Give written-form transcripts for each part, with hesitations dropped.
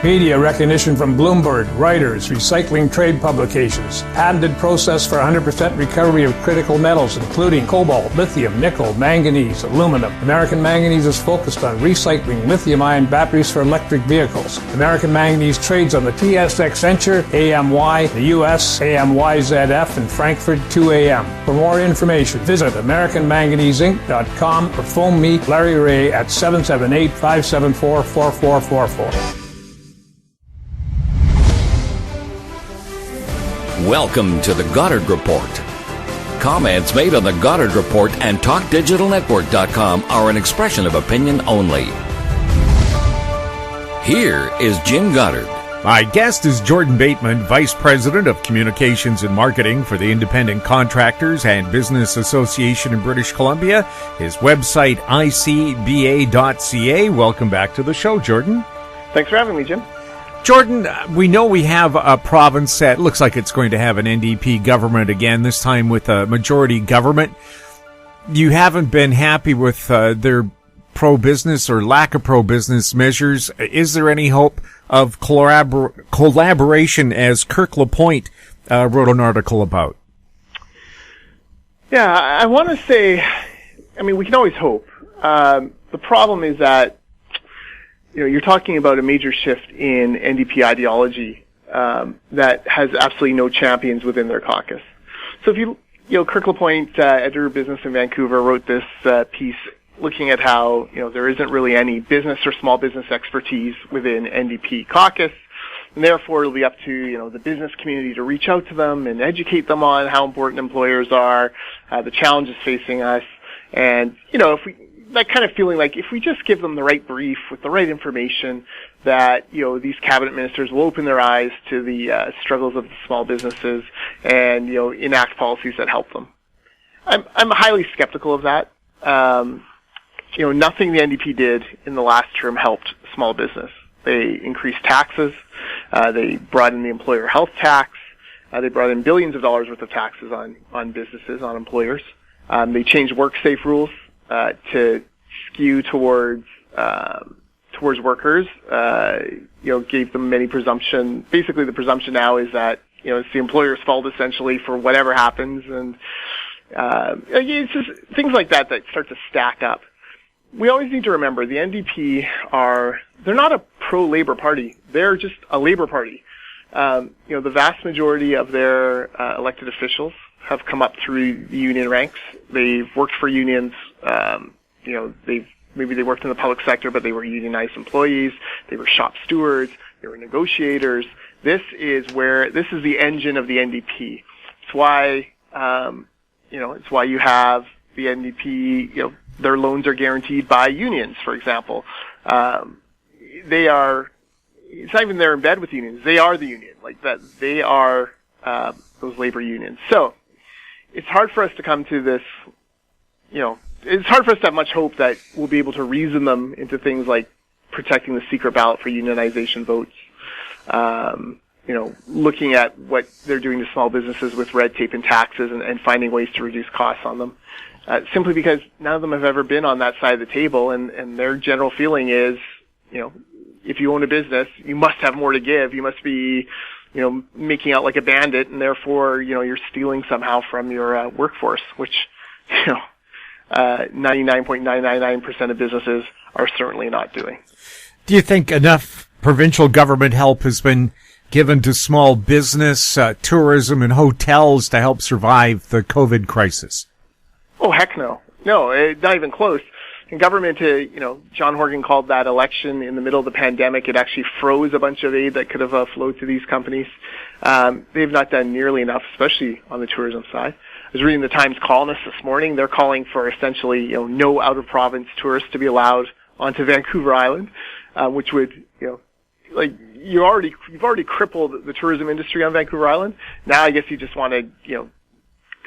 Media recognition from Bloomberg, Reuters, recycling trade publications. Patented process for 100% recovery of critical metals, including cobalt, lithium, nickel, manganese, aluminum. American Manganese is focused on recycling lithium-ion batteries for electric vehicles. American Manganese trades on the TSX Venture, AMY, the US, AMYZF, and Frankfurt 2AM. For more information, visit AmericanManganeseInc.com or phone me, Larry Ray, at 778-574-4444. Welcome to the Goddard Report. Comments made on the Goddard Report and TalkDigitalNetwork.com are an expression of opinion only. Here is Jim Goddard. My guest is Jordan Bateman, Vice President of Communications and Marketing for the Independent Contractors and Business Association in British Columbia. His website, icba.ca. Welcome back to the show, Jordan. Thanks for having me, Jim. Jordan, we know we have a province that looks like it's going to have an NDP government again, this time with a majority government. You haven't been happy with their pro-business or lack of pro-business measures. Is there any hope of collaboration, as Kirk LaPointe wrote an article about? Yeah, I want to say, we can always hope. The problem is that you're talking about a major shift in NDP ideology that has absolutely no champions within their caucus. So if Kirk LaPointe, editor of business in Vancouver, wrote this piece looking at how there isn't really any business or small business expertise within NDP caucus, and therefore it'll be up to the business community to reach out to them and educate them on how important employers are, the challenges facing us, and that kind of feeling like if we just give them the right brief with the right information, that these cabinet ministers will open their eyes to the struggles of the small businesses and enact policies that help them. I'm highly skeptical of that. Nothing the NDP did in the last term helped small business. They increased taxes. They brought in the employer health tax. They brought in billions of dollars worth of taxes on businesses, on employers. They changed WorkSafe rules to skew towards workers, gave them many presumption. Basically, the presumption now is that it's the employer's fault essentially for whatever happens, and it's just things like that start to stack up. We always need to remember the NDP they're not a pro-labor party. They're just a labor party. The vast majority of their elected officials have come up through the union ranks. They've worked for unions. Maybe they worked in the public sector, but they were unionized employees. They were shop stewards. They were negotiators. This is the engine of the NDP. It's why, it's why you have the NDP, their loans are guaranteed by unions, for example. It's not even they're in bed with unions. They are the union. Like that, they are, those labor unions. So, it's hard for us to come to this, it's hard for us to have much hope that we'll be able to reason them into things like protecting the secret ballot for unionization votes, looking at what they're doing to small businesses with red tape and taxes and finding ways to reduce costs on them. Simply because none of them have ever been on that side of the table, and their general feeling is, if you own a business, you must have more to give. You must be making out like a bandit, and therefore, you're stealing somehow from your workforce, which, 99.999% of businesses are certainly not doing. Do you think enough provincial government help has been given to small business, tourism, and hotels to help survive the COVID crisis? Oh, heck no. No, not even close. And government, John Horgan called that election in the middle of the pandemic. It actually froze a bunch of aid that could have flowed to these companies. They've not done nearly enough, especially on the tourism side. I was reading the Times Colonist this morning. They're calling for essentially, no out-of-province tourists to be allowed onto Vancouver Island, which would, you've already crippled the tourism industry on Vancouver Island. Now I guess you just want to,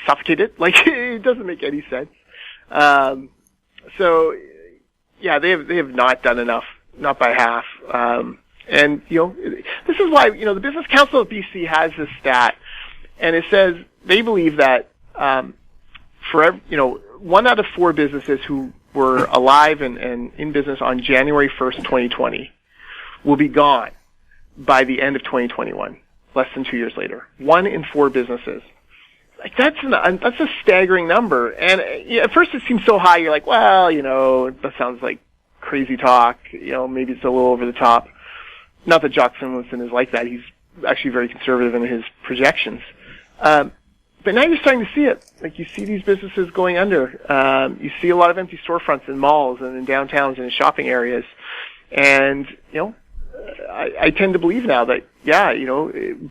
suffocate it. It doesn't make any sense. So, yeah, they have not done enough, not by half. And, this is why, the Business Council of BC has this stat, and it says they believe that, for 1 out of 4 businesses who were alive and in business on January 1st, 2020 will be gone by the end of 2021, less than 2 years later. 1 in 4 businesses. Like that's a staggering number. And at first it seems so high. You're like, well, that sounds like crazy talk. Maybe it's a little over the top. Not that Jock Finlayson is like that. He's actually very conservative in his projections. But now you're starting to see it. Like you see these businesses going under. You see a lot of empty storefronts in malls and in downtowns and in shopping areas. And, I tend to believe now that,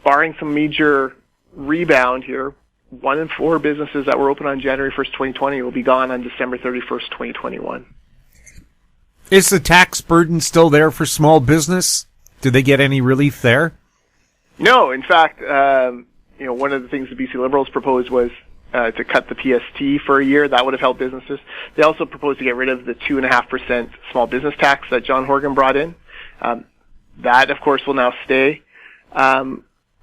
barring some major rebound here, 1 in 4 businesses that were open on January 1st, 2020 will be gone on December 31st, 2021. Is the tax burden still there for small business? Do they get any relief there? No. In fact, one of the things the BC Liberals proposed was to cut the PST for a year. That would have helped businesses. They also proposed to get rid of the 2.5% small business tax that John Horgan brought in. That, of course, will now stay.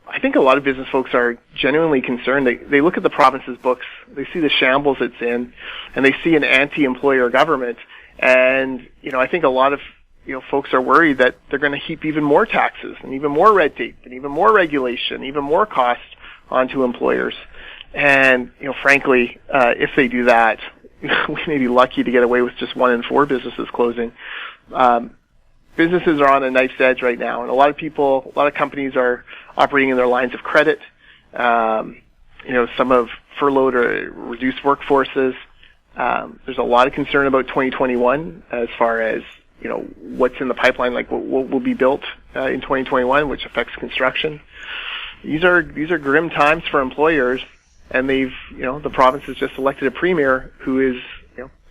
I think a lot of business folks are genuinely concerned. They look at the province's books, they see the shambles it's in, and they see an anti-employer government. And, I think a lot of, folks are worried that they're going to heap even more taxes and even more red tape and even more regulation, even more cost onto employers. And, frankly, if they do that, we may be lucky to get away with just 1 in 4 businesses closing. Businesses are on a knife's edge right now, and a lot of companies are operating in their lines of credit. Some have furloughed or reduced workforces. There's a lot of concern about 2021 as far as, what's in the pipeline, like what will be built in 2021, which affects construction. These are grim times for employers, and the province has just elected a premier who is,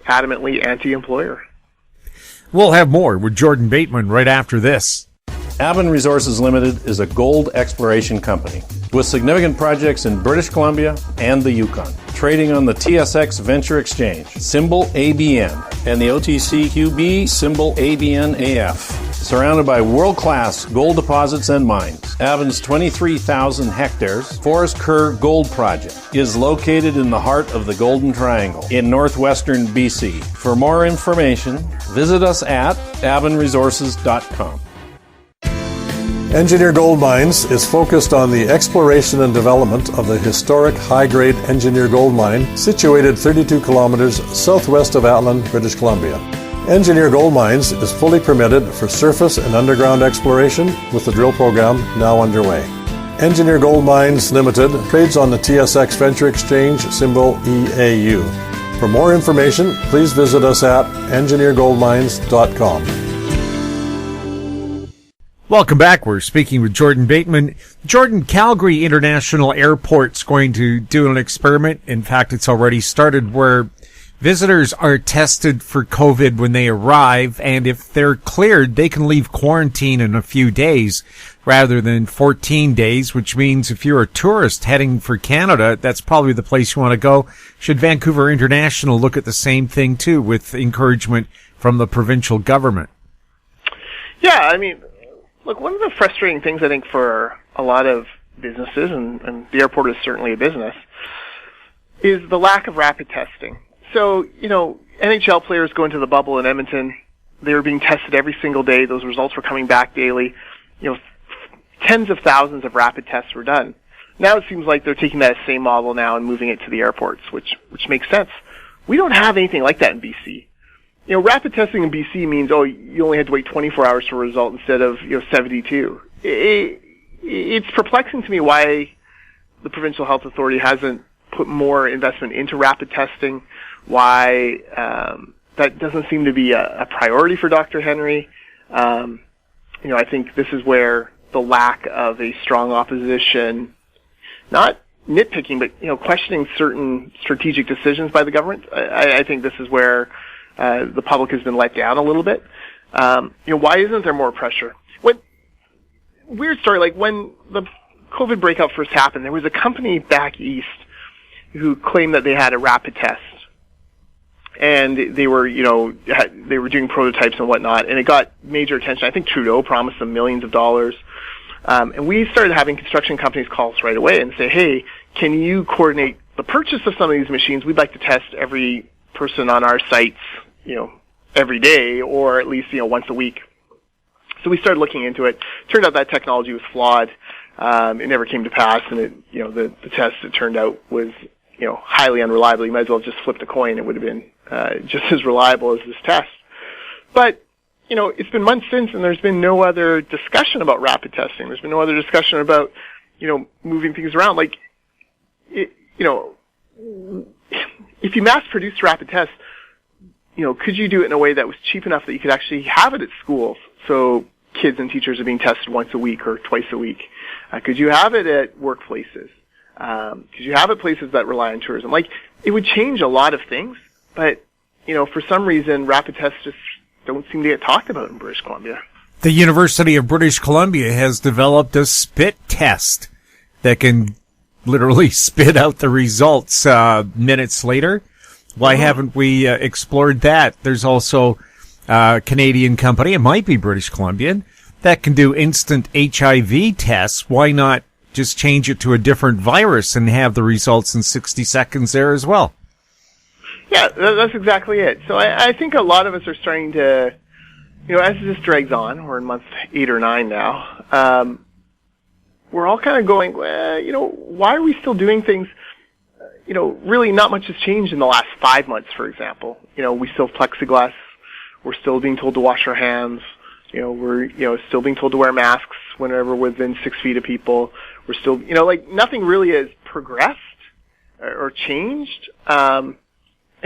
adamantly anti-employer. We'll have more with Jordan Bateman right after this. Bateman Resources Limited is a gold exploration company with significant projects in British Columbia and the Yukon, trading on the TSX Venture Exchange, symbol ABN, and the OTCQB, symbol ABNAF. Surrounded by world-class gold deposits and mines, Bateman's 23,000 hectares Forest Kerr Gold Project is located in the heart of the Golden Triangle in northwestern BC. For more information, visit us at batemanresources.com. Engineer Gold Mines is focused on the exploration and development of the historic high-grade Engineer Gold Mine situated 32 kilometers southwest of Atlan, British Columbia. Engineer Gold Mines is fully permitted for surface and underground exploration with the drill program now underway. Engineer Gold Mines Limited trades on the TSX Venture Exchange, symbol EAU. For more information, please visit us at engineergoldmines.com. Welcome back. We're speaking with Jordan Bateman. Jordan, Calgary International Airport's going to do an experiment. In fact, it's already started, where visitors are tested for COVID when they arrive, and if they're cleared, they can leave quarantine in a few days rather than 14 days, which means if you're a tourist heading for Canada, that's probably the place you want to go. Should Vancouver International look at the same thing too, with encouragement from the provincial government? Yeah, look, one of the frustrating things I think for a lot of businesses, and the airport is certainly a business, is the lack of rapid testing. So, NHL players go into the bubble in Edmonton. They were being tested every single day. Those results were coming back daily. Tens of thousands of rapid tests were done. Now it seems like they're taking that same model now and moving it to the airports, which makes sense. We don't have anything like that in BC. Rapid testing in BC means, you only had to wait 24 hours for a result instead of, 72. It's perplexing to me why the Provincial Health Authority hasn't put more investment into rapid testing, why that doesn't seem to be a priority for Dr. Henry. I think this is where the lack of a strong opposition, not nitpicking, but, questioning certain strategic decisions by the government, I think this is where the public has been let down a little bit. Why isn't there more pressure? Weird story, like when the COVID breakout first happened, there was a company back east who claimed that they had a rapid test. And they were, they were doing prototypes and whatnot, and it got major attention. I think Trudeau promised them millions of dollars. And we started having construction companies call us right away and say, hey, can you coordinate the purchase of some of these machines? We'd like to test every person on our sites, every day, or at least, once a week. So we started looking into it. Turned out that technology was flawed. It never came to pass, and the test, it turned out, was, highly unreliable. You might as well have just flipped a coin. It would have been just as reliable as this test. But, it's been months since, and there's been no other discussion about rapid testing. There's been no other discussion about, moving things around. Like, if you mass-produced rapid tests, could you do it in a way that was cheap enough that you could actually have it at schools? So kids and teachers are being tested once a week or twice a week. Could you have it at workplaces? Could you have it places that rely on tourism? Like, it would change a lot of things, but, for some reason, rapid tests just don't seem to get talked about in British Columbia. The University of British Columbia has developed a spit test that can literally spit out the results minutes later. Why haven't we explored that? There's also a Canadian company, it might be British Columbian, that can do instant HIV tests. Why not just change it to a different virus and have the results in 60 seconds there as well? Yeah, that's exactly it. So I think a lot of us are starting to, as this drags on, we're in month 8 or 9 now, we're all kind of going, why are we still doing things? Really not much has changed in the last 5 months, for example. We still have plexiglass. We're still being told to wash our hands. We're, still being told to wear masks whenever we're within 6 feet of people. We're still, nothing really has progressed or changed. And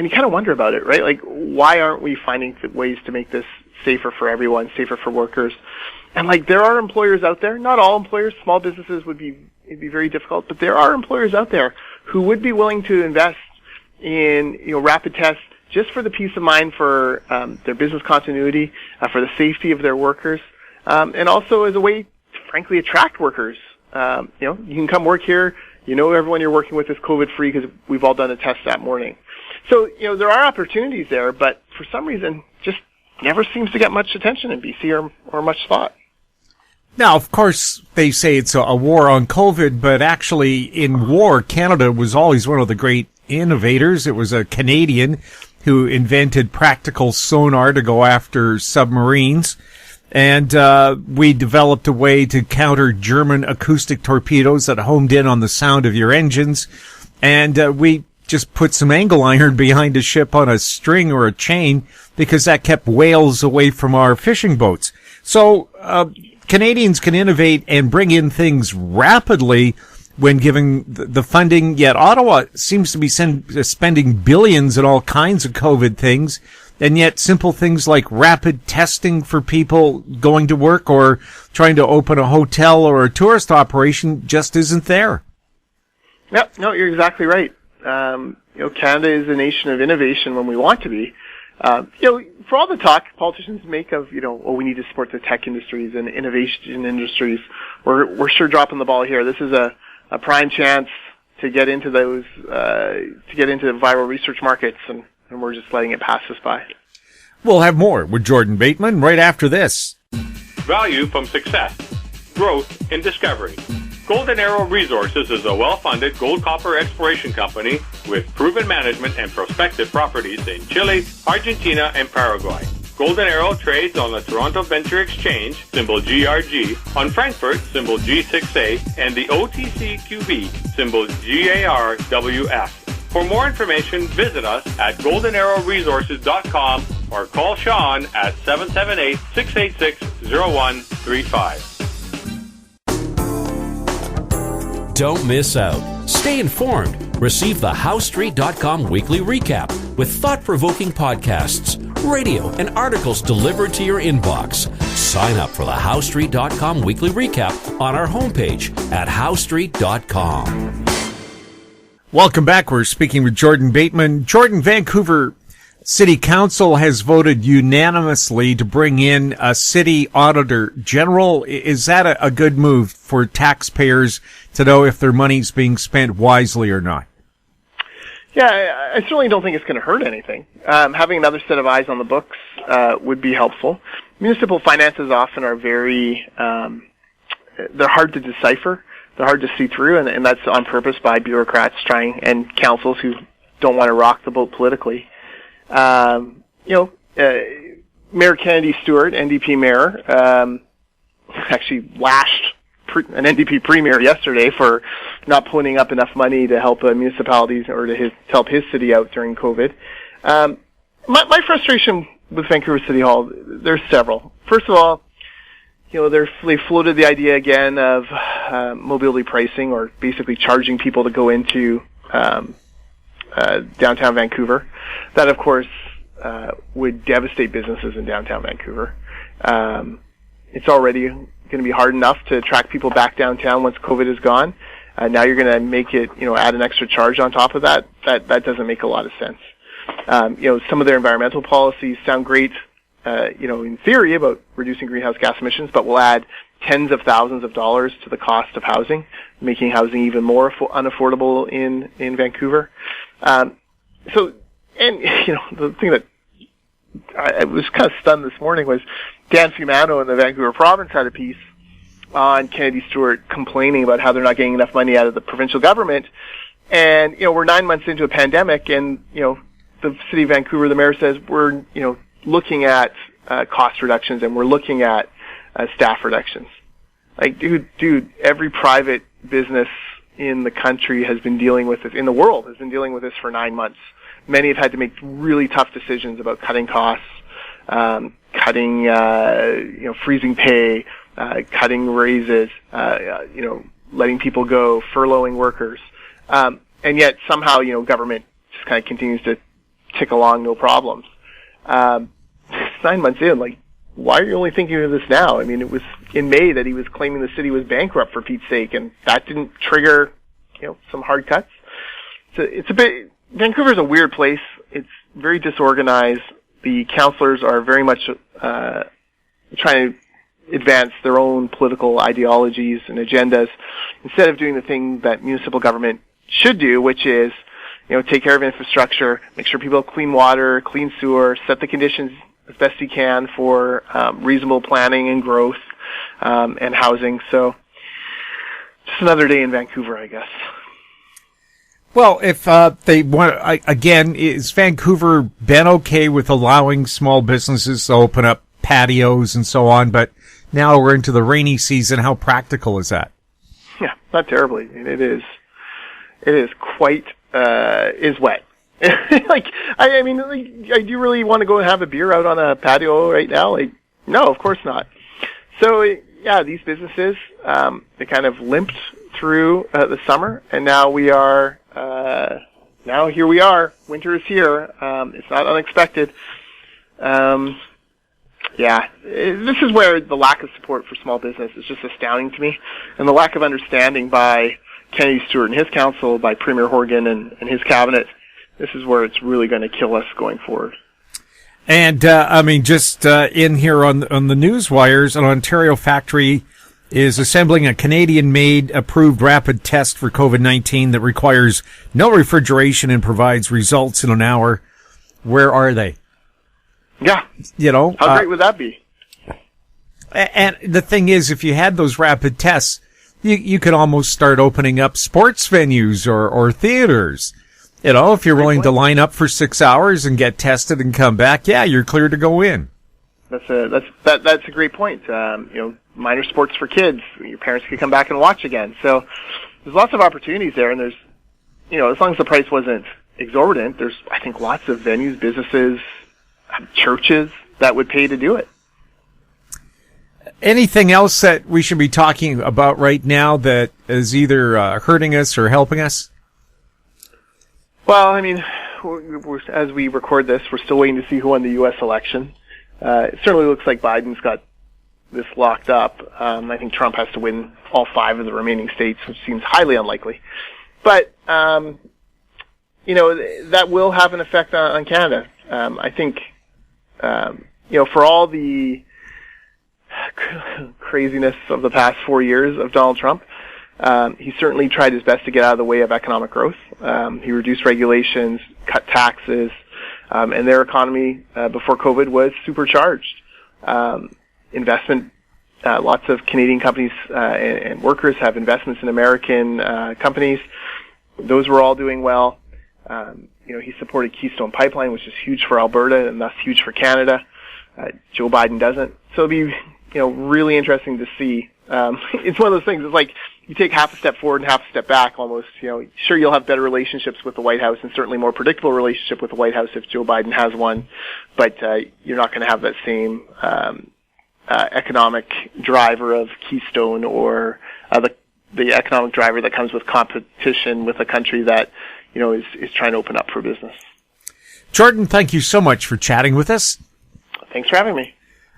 you kind of wonder about it, right? Like, why aren't we finding ways to make this safer for everyone, safer for workers? And there are employers out there, not all employers, small businesses it'd be very difficult, but there are employers out there who would be willing to invest in, rapid tests just for the peace of mind for their business continuity, for the safety of their workers, and also as a way to, frankly, attract workers. You can come work here. Everyone you're working with is COVID-free because we've all done a test that morning. So, there are opportunities there, but for some reason, just never seems to get much attention in BC or much thought. Now, of course, they say it's a war on COVID, but actually in war, Canada was always one of the great innovators. It was a Canadian who invented practical sonar to go after submarines. And we developed a way to counter German acoustic torpedoes that homed in on the sound of your engines. And we just put some angle iron behind a ship on a string or a chain because that kept whales away from our fishing boats. So Canadians can innovate and bring in things rapidly when given the funding, yet Ottawa seems to be spending billions on all kinds of COVID things, and yet simple things like rapid testing for people going to work or trying to open a hotel or a tourist operation just isn't there. Yep, no, you're exactly right. Canada is a nation of innovation when we want to be. For all the talk politicians make of, we need to support the tech industries and innovation industries, we're sure dropping the ball here. This is a prime chance to get into those, viral research markets, and we're just letting it pass us by. We'll have more with Jordan Bateman right after this. Value from success. Growth in discovery. Golden Arrow Resources is a well-funded gold-copper exploration company with proven management and prospective properties in Chile, Argentina, and Paraguay. Golden Arrow trades on the Toronto Venture Exchange, symbol GRG, on Frankfurt, symbol G6A, and the OTCQB, symbol GARWF. For more information, visit us at goldenarrowresources.com or call Sean at 778-686-0135. Don't miss out. Stay informed. Receive the HowStreet.com weekly recap with thought-provoking podcasts, radio, and articles delivered to your inbox. Sign up for the HowStreet.com weekly recap on our homepage at HowStreet.com. Welcome back. We're speaking with Jordan Bateman. Jordan, Vancouver City Council has voted unanimously to bring in a city auditor general. Is that a good move for taxpayers to know if their money's being spent wisely or not? Yeah, I certainly don't think it's going to hurt anything. Having another set of eyes on the books would be helpful. Municipal finances often are very, they're hard to decipher. They're hard to see through, and that's on purpose by bureaucrats and councils who don't want to rock the boat politically. Mayor Kennedy Stewart, NDP mayor, actually lashed an NDP premier yesterday for not putting up enough money to help municipalities or to help his city out during COVID. My frustration with Vancouver City Hall, there's several. First of all, they floated the idea again of mobility pricing, or basically charging people to go into downtown Vancouver. That, of course, would devastate businesses in downtown Vancouver. It's already going to be hard enough to attract people back downtown once COVID is gone. Now you're going to make it, add an extra charge on top of that. That doesn't make a lot of sense. Some of their environmental policies sound great, in theory about reducing greenhouse gas emissions, but will add tens of thousands of dollars to the cost of housing, making housing even more unaffordable in Vancouver. The thing that I was kind of stunned this morning was Dan Fumano in the Vancouver Province had a piece on Kennedy Stewart complaining about how they're not getting enough money out of the provincial government. And, we're 9 months into a pandemic, and, the city of Vancouver, the mayor says, we're, looking at cost reductions, and we're looking at staff reductions. Like, dude, every private business in the country has been dealing with this, in the world has been dealing with this for 9 months. Many have had to make really tough decisions about cutting costs, cutting, freezing pay, cutting raises, letting people go, furloughing workers. And yet somehow, government just kind of continues to tick along, no problems. 9 months in, why are you only thinking of this now? I mean, it was in May that he was claiming the city was bankrupt, for Pete's sake, and that didn't trigger, some hard cuts. So it's a bit, Vancouver's a weird place. It's very disorganized. The councillors are very much trying to advance their own political ideologies and agendas instead of doing the thing that municipal government should do, which is, take care of infrastructure, make sure people have clean water, clean sewer, set the conditions as best you can for reasonable planning and growth and housing. So just another day in Vancouver, I guess. Well, if they want, again, is Vancouver been okay with allowing small businesses to open up patios and so on? But now we're into the rainy season. How practical is that? Yeah, not terribly. I mean, it is quite is wet. I do you really want to go and have a beer out on a patio right now? No, of course not. So yeah, these businesses they kind of limped through the summer, and now we are. Now here we are. Winter is here. It's not unexpected. This is where the lack of support for small business is just astounding to me, and the lack of understanding by Kennedy Stewart and his council, by Premier Horgan and his cabinet. This is where it's really going to kill us going forward. And just in here on the news wires, an Ontario factory is assembling a Canadian-made approved rapid test for COVID-19 that requires no refrigeration and provides results in an hour. Where are they? Yeah. How great would that be? And the thing is, if you had those rapid tests, you could almost start opening up sports venues or theaters. If you're willing to line up for 6 hours and get tested and come back, yeah, you're clear to go in. That's a great point. Minor sports for kids. Your parents could come back and watch again. So there's lots of opportunities there, and there's, as long as the price wasn't exorbitant, there's, I think, lots of venues, businesses, churches that would pay to do it. Anything else that we should be talking about right now that is either hurting us or helping us? Well, I mean, as we record this, we're still waiting to see who won the U.S. election. It certainly looks like Biden's got this locked up. I think Trump has to win all 5 of the remaining states, which seems highly unlikely. But, that will have an effect on Canada. I think, for all the craziness of the past 4 years of Donald Trump, he certainly tried his best to get out of the way of economic growth. He reduced regulations, cut taxes, and their economy before COVID was supercharged. Investment, lots of Canadian companies and workers have investments in American companies. Those were all doing well. He supported Keystone Pipeline, which is huge for Alberta and thus huge for Canada. Joe Biden doesn't. So it'll be really interesting to see. It's one of those things. It's like you take half a step forward and half a step back almost. Sure, you'll have better relationships with the White House and certainly more predictable relationship with the White House if Joe Biden has one, but you're not going to have that same economic driver of Keystone or the economic driver that comes with competition with a country that is trying to open up for business. Jordan, thank you so much for chatting with us. Thanks for having me.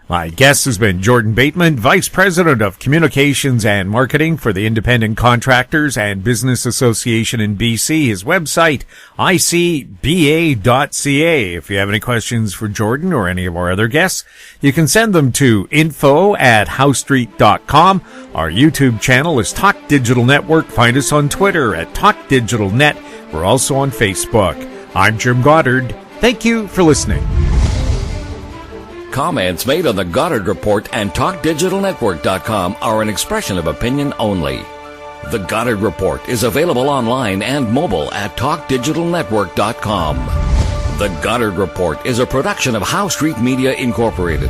My guest has been Jordan Bateman, Vice President of Communications and Marketing for the Independent Contractors and Business Association in BC. His website, icba.ca. If you have any questions for Jordan or any of our other guests, you can send them to info@howstreet.com. Our YouTube channel is Talk Digital Network. Find us on Twitter at Talk Digital Net. We're also on Facebook. I'm Jim Goddard. Thank you for listening. Comments made on the Goddard Report and TalkDigitalNetwork.com are an expression of opinion only. The Goddard Report is available online and mobile at TalkDigitalNetwork.com. The Goddard Report is a production of Howe Street Media Incorporated.